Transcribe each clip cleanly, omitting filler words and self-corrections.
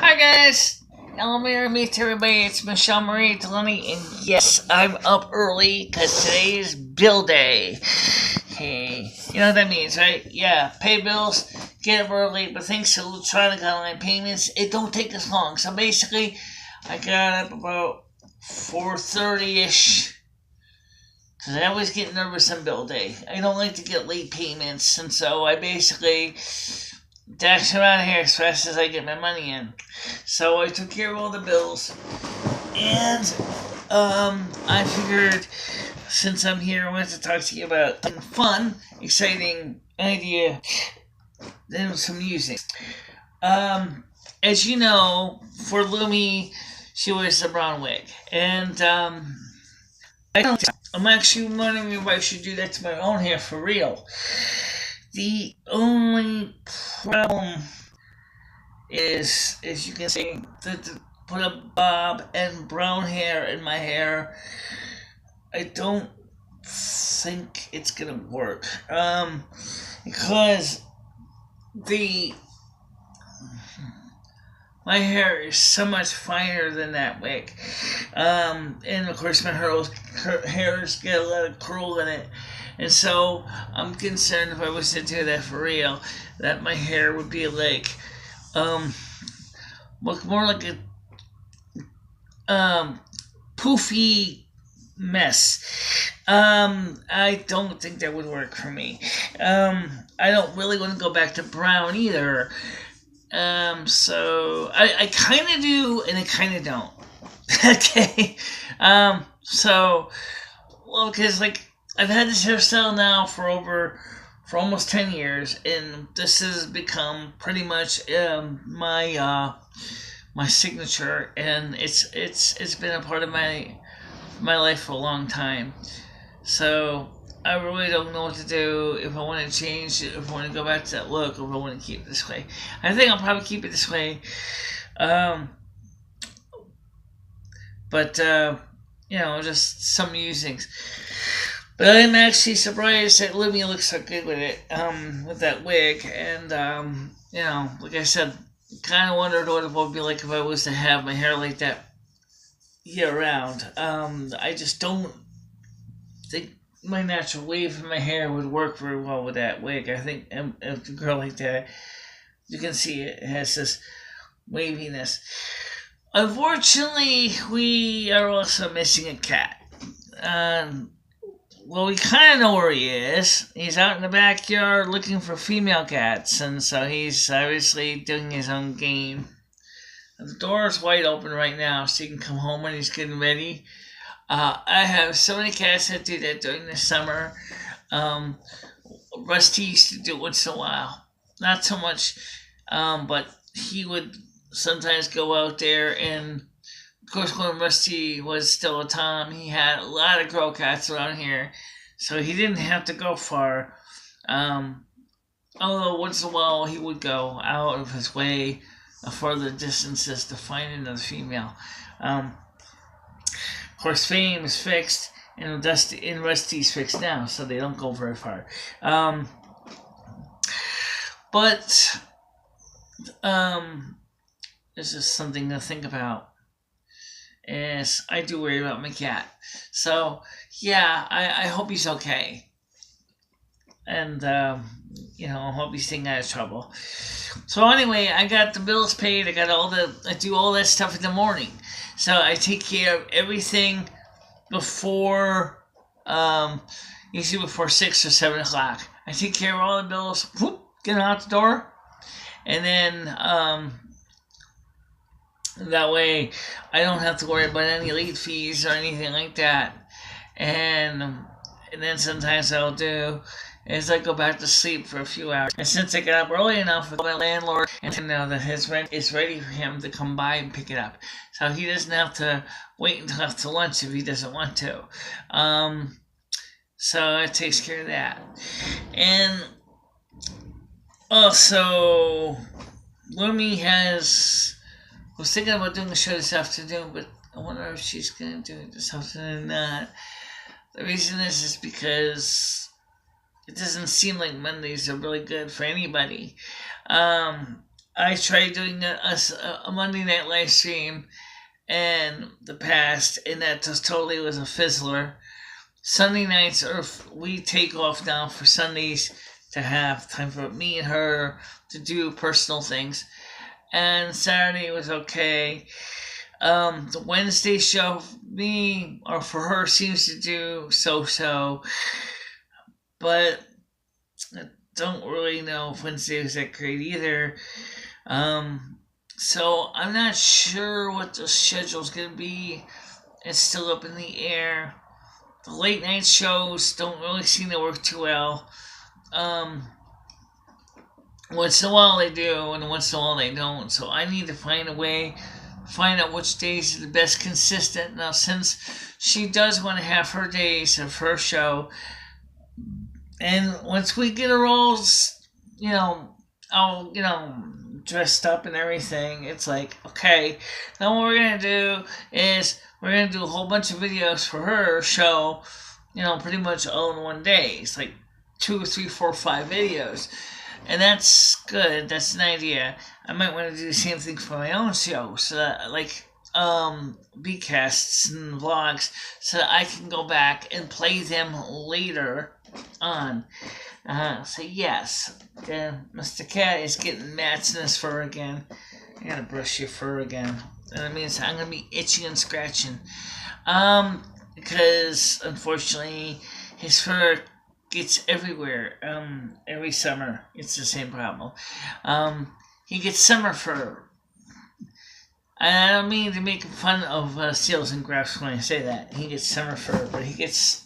Hi guys! Now meet everybody, it's MicheleMarieDalene, and yes, I'm up early because today is bill day. Hey, you know what that means, right? Yeah, pay bills, get up early, but thanks to electronic online payments, it don't take as long. So basically, I got up about 4:30ish. Because I always get nervous on bill day. I don't like to get late payments, and so I basically dash them out of here as fast as I get my money in. So I took care of all the bills, and I figured since I'm here, I wanted to talk to you about something fun, exciting idea, and some music. As you know, for Lumi, she wears a brown wig, and I'm actually wondering if I should do that to my own hair for real. The only problem is, as you can see, to put a bob and brown hair in my hair, I don't think it's gonna work. Because my hair is so much finer than that wig. And of course my hair's got a lot of curl in it. And so I'm concerned if I was to do that for real, that my hair would be like, look more like a poofy mess. I don't think that would work for me. I don't really want to go back to brown either. So I kind of do and I kind of don't. Okay. Well, because like I've had this hairstyle now for almost 10 years, and this has become pretty much my signature, and it's been a part of my life for a long time. So I really don't know what to do, if I want to change it, if I want to go back to that look, or if I want to keep it this way. I think I'll probably keep it this way. But just some musings. But I'm actually surprised that Lumi looks so good with it, with that wig. And, like I said, kind of wondered what it would be like if I was to have my hair like that year round. I just don't think my natural wave in my hair would work very well with that wig. I think if a girl like that, you can see it has this waviness. Unfortunately, we are also missing a cat. Well, we kind of know where he is. He's out in the backyard looking for female cats, and so he's obviously doing his own game. The door is wide open right now, so he can come home when he's getting ready. I have so many cats that do that during the summer. Rusty used to do it once in a while. Not so much, but he would sometimes go out there, and of course when Rusty was still a Tom, he had a lot of girl cats around here, so he didn't have to go far. Although once in a while he would go out of his way further distances to find another female. Of course, Fame is fixed, and Rusty's fixed now, so they don't go very far. But this is something to think about, as I do worry about my cat. So, yeah, I hope he's okay. And, I hope he's staying out of trouble. So anyway, I got the bills paid. I do all that stuff in the morning. So I take care of everything before, usually before 6 or 7 o'clock. I take care of all the bills, whoop, get them out the door, and then, that way I don't have to worry about any late fees or anything like that. And then sometimes I'll do is I go back to sleep for a few hours. And since I got up early enough with my landlord, and to know that his rent is ready for him to come by and pick it up, so he doesn't have to wait until after lunch if he doesn't want to. So it takes care of that. And also, Lumi was thinking about doing a show this afternoon, but I wonder if she's going to do it this afternoon or not. The reason is because it doesn't seem like Mondays are really good for anybody. I tried doing a Monday night live stream in the past, and that just totally was a fizzler. Sunday nights we take off now for Sundays to have time for me and her to do personal things. And Saturday was okay. The Wednesday show for me or for her seems to do so, but I don't really know if Wednesday was that great either. So I'm not sure what the schedule's gonna be. It's still up in the air. The late night shows don't really seem to work too well. Once in a while they do, and once in a while they don't. So I need to find a way, find out which days are the best consistent. Now, since she does want to have her days of her show, and once we get her all, all, dressed up and everything, it's like, okay, now what we're going to do is we're going to do a whole bunch of videos for her show, pretty much all in one day. It's like 2, 3, 4, 5 videos. And that's good. That's an idea. I might want to do the same thing for my own show, so that, like, B-casts and vlogs, so that I can go back and play them later on. So yes, Mr. Cat is getting mats in his fur again. I gotta brush your fur again. And that means I'm gonna be itching and scratching. Because unfortunately his fur gets everywhere. Every summer it's the same problem. He gets summer fur. And I don't mean to make fun of seals and grouse when I say that. He gets summer fur, but he's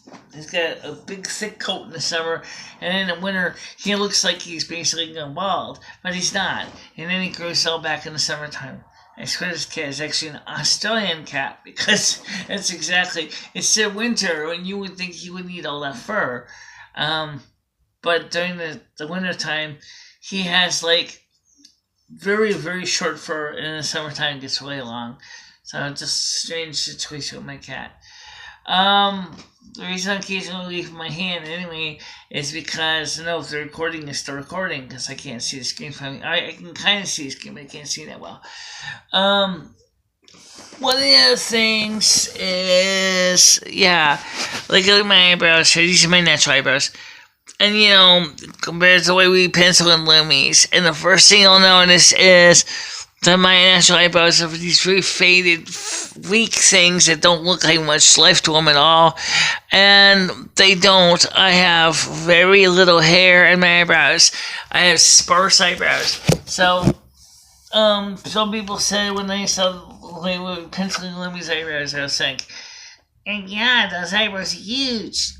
got a big thick coat in the summer, and in the winter he looks like he's basically gone bald, but he's not. And then he grows all back in the summertime. I swear this cat is actually an Australian cat, because it's their winter, and you would think he would need all that fur. But during the winter time, he has like very, very short fur, and in the summertime it gets really long. So just a strange situation with my cat. The reason I occasionally leave my hand anyway is because I know if the recording is still recording, because I can't see the screen from me. I can kind of see the screen, but I can't see that well. One of the other things is, like look at my eyebrows. These are my natural eyebrows. And, compared to the way we pencil in Loomies, and the first thing you'll notice is that my natural eyebrows have these very faded, weak things that don't look like much life to them at all. And they don't. I have very little hair in my eyebrows. I have sparse eyebrows. So, some people say when they saw they were penciling Loomies' eyebrows, I was like, and yeah, those eyebrows are huge.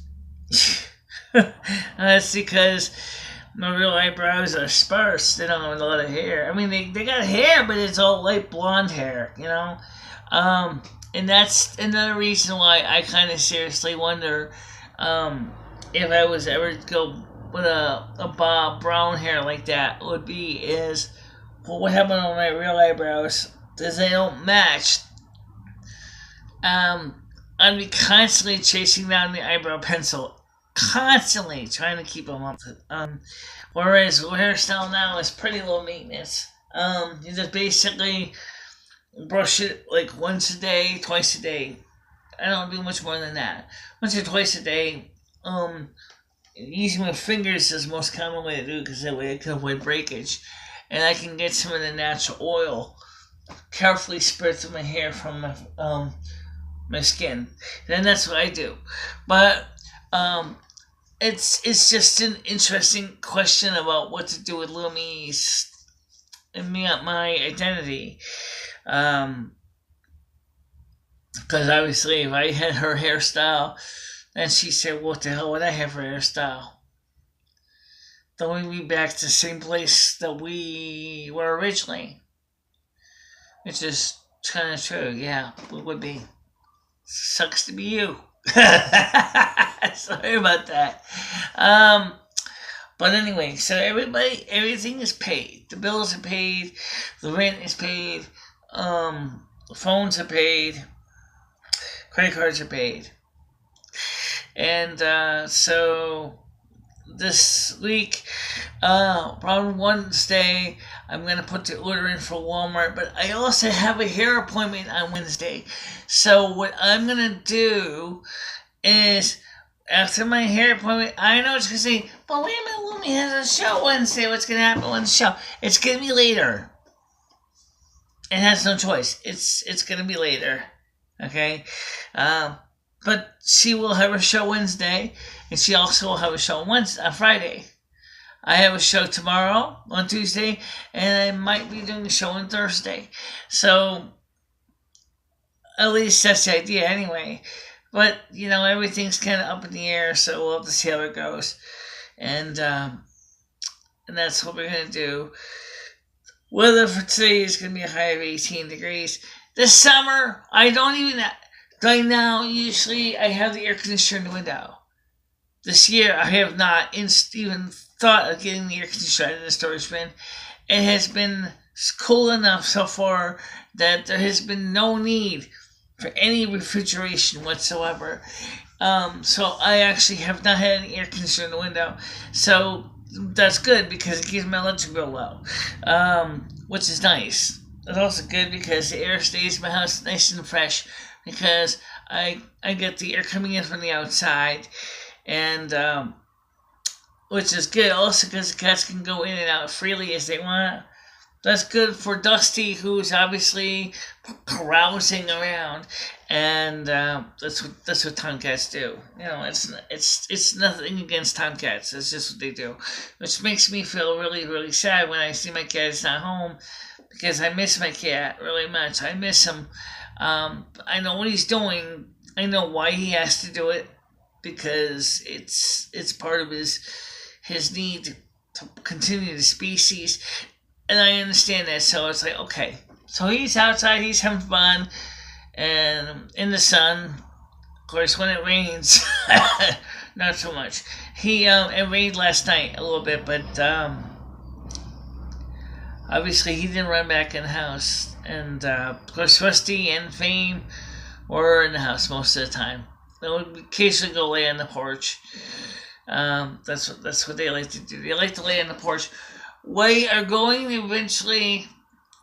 That's because my real eyebrows are sparse. They don't have a lot of hair. I mean, they got hair, but it's all light blonde hair, And that's another reason why I kind of seriously wonder if I was ever to go with a bob brown hair like that what happened on my real eyebrows is they don't match. I'd be constantly chasing down the eyebrow pencil. Constantly trying to keep them up. Whereas hairstyle now is pretty low maintenance. You just basically brush it like once a day, twice a day. I don't do much more than that. Once or twice a day. Using my fingers is the most common way to do it, because that way I can avoid breakage. And I can get some of the natural oil carefully spread through my hair from my skin. And that's what I do. But it's just an interesting question about what to do with Loomies and my identity. Because obviously if I had her hairstyle, then she said, what the hell would I have for hairstyle? Then we'd be back to the same place that we were originally. Which is kind of true, yeah, it would be. Sucks to be you. Sorry about that. But anyway, so everything is paid. The bills are paid. The rent is paid. The phones are paid. Credit cards are paid. And so this week, on Wednesday, I'm going to put the order in for Walmart, but I also have a hair appointment on Wednesday. So what I'm going to do is, after my hair appointment, I know it's going to say, but wait a minute, Lumi has a show Wednesday. What's going to happen on the show? It's going to be later. It has no choice. It's going to be later. Okay? But she will have a show Wednesday, and she also will have a show on Friday. I have a show tomorrow on Tuesday, and I might be doing a show on Thursday. So, at least that's the idea anyway. But, everything's kind of up in the air, so we'll have to see how it goes. And that's what we're going to do. Weather for today is going to be a high of 18 degrees. This summer, I don't even... Right now, usually, I have the air conditioner in the window. This year, I have not even thought of getting the air conditioner in the storage bin. It has been cool enough so far that there has been no need for any refrigeration whatsoever. So I actually have not had any air conditioner in the window. So that's good because it keeps my electric bill low, which is nice. It's also good because the air stays in my house nice and fresh because I get the air coming in from the outside, and which is good also because the cats can go in and out freely as they want. That's good for Dusty, who's obviously carousing around, and that's what tomcats do. It's nothing against tomcats. It's just what they do, which makes me feel really, really sad when I see my cat is not home, because I miss my cat really much. I miss him. I know what he's doing. I know why he has to do it, because it's part of his need to continue the species. And I understand that, so it's like, okay. So he's outside, he's having fun, and in the sun. Of course, when it rains, not so much. It rained last night a little bit, but obviously he didn't run back in the house. And of course, Rusty and Fame were in the house most of the time. They would occasionally go lay on the porch. That's what they like to do. They like to lay on the porch. We are going to eventually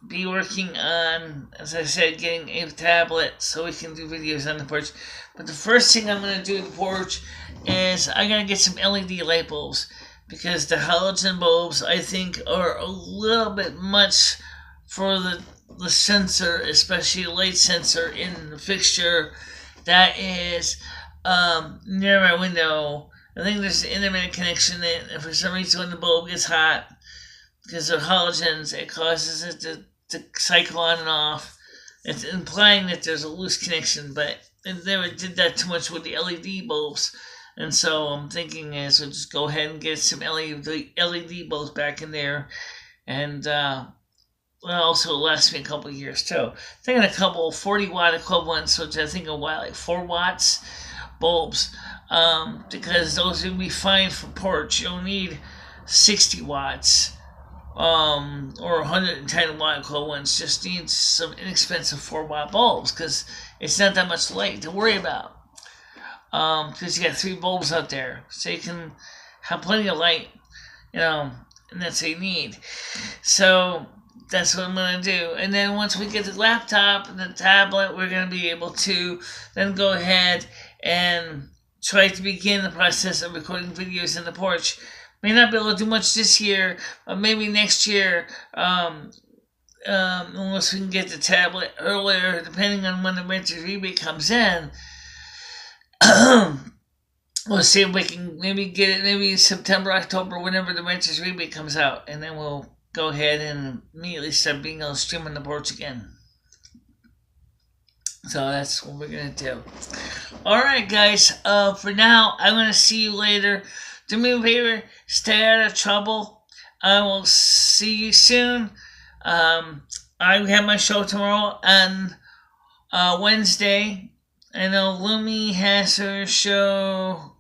be working on, as I said, getting a tablet so we can do videos on the porch. But the first thing I'm going to do on the porch is I'm going to get some LED light bulbs, because the halogen bulbs, I think, are a little bit much for the sensor, especially the light sensor in the fixture that is near my window. I think there's an intermittent connection, and for some reason when the bulb gets hot, because of halogens, it causes it to cycle on and off. It's implying that there's a loose connection, but it never did that too much with the LED bulbs. And so I'm thinking is we'll just go ahead and get some LED bulbs back in there. And also it'll last me a couple of years too. I'm thinking a couple 40-watt equivalents, which I think are like 4 watts bulbs, because those would be fine for porch. You'll need 60 watts. Or 110 watt equivalents. Just needs some inexpensive 4-watt bulbs, because it's not that much light to worry about. Because you got 3 bulbs out there, so you can have plenty of light, and that's what you need. So that's what I'm going to do. And then once we get the laptop and the tablet, we're going to be able to then go ahead and try to begin the process of recording videos in the porch. May not be able to do much this year, but maybe next year, unless we can get the tablet earlier, depending on when the renter's rebate comes in. We'll see if we can maybe get it maybe September, October, whenever the renter's rebate comes out, and then we'll go ahead and immediately start being able to stream on the porch again. So that's what we're going to do. Alright guys, for now, I'm going to see you later. Do me a favor, stay out of trouble. I will see you soon. I have my show tomorrow on Wednesday. I know Lumi has her show.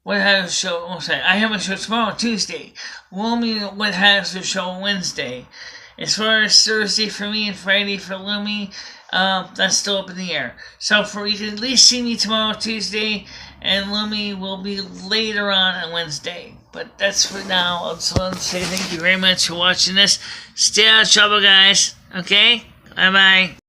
What has her show? Oh, sorry. I have my show tomorrow, Tuesday. Lumi has her show on Wednesday. As far as Thursday for me and Friday for Lumi, that's still up in the air. So you can at least see me tomorrow, Tuesday, and Lumi will be later on Wednesday. But that's for now. I just want to say thank you very much for watching this. Stay out of trouble, guys. Okay? Bye-bye.